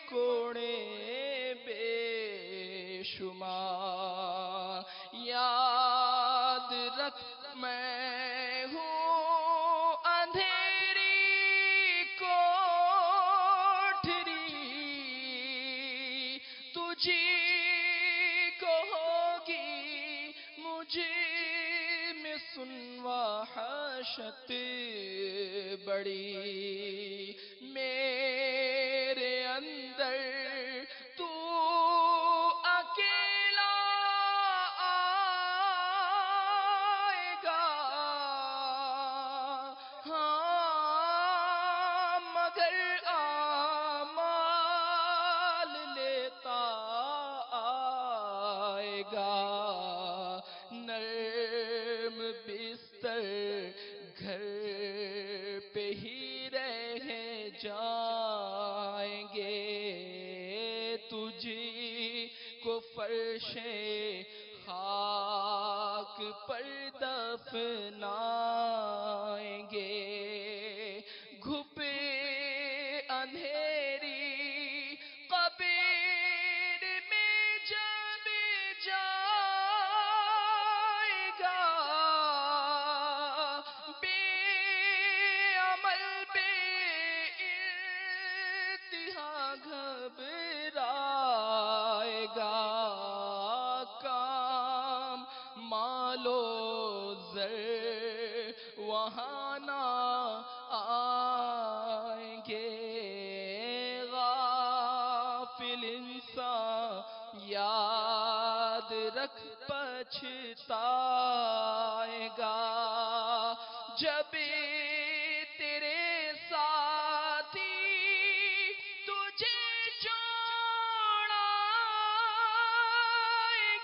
کوڑے بے شمار، یاد رکھ میں ہوں اندھیری کوٹھری، تجھی کو ہوگی مجھے میں سن وحشت بڑی، میرے اندر تو اکیلا آئے گا، ہاں مگر اعمال لیتا آئے گا، نرم بستر گھر پہ ہی رہ جائیں گے، تجھی کو فرش خاک پر دفنائیں گے، گھپے اندھیری قبر میں جب جائے گا، بے عمل بے انتہا گھبرائے گا، کام مالو زر وہاں نہ آئیں گے، غافل انسان یاد رکھ پچھتائے گا، جب تیرے ساتھی تجھے چھوڑائیں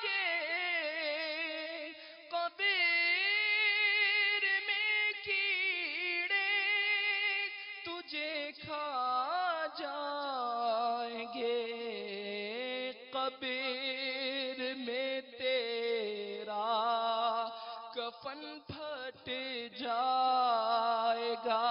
گے، قبر میں کیڑے تجھے کھا جائیں گے، قبر میں تیرا کفن پھٹ جائے گا۔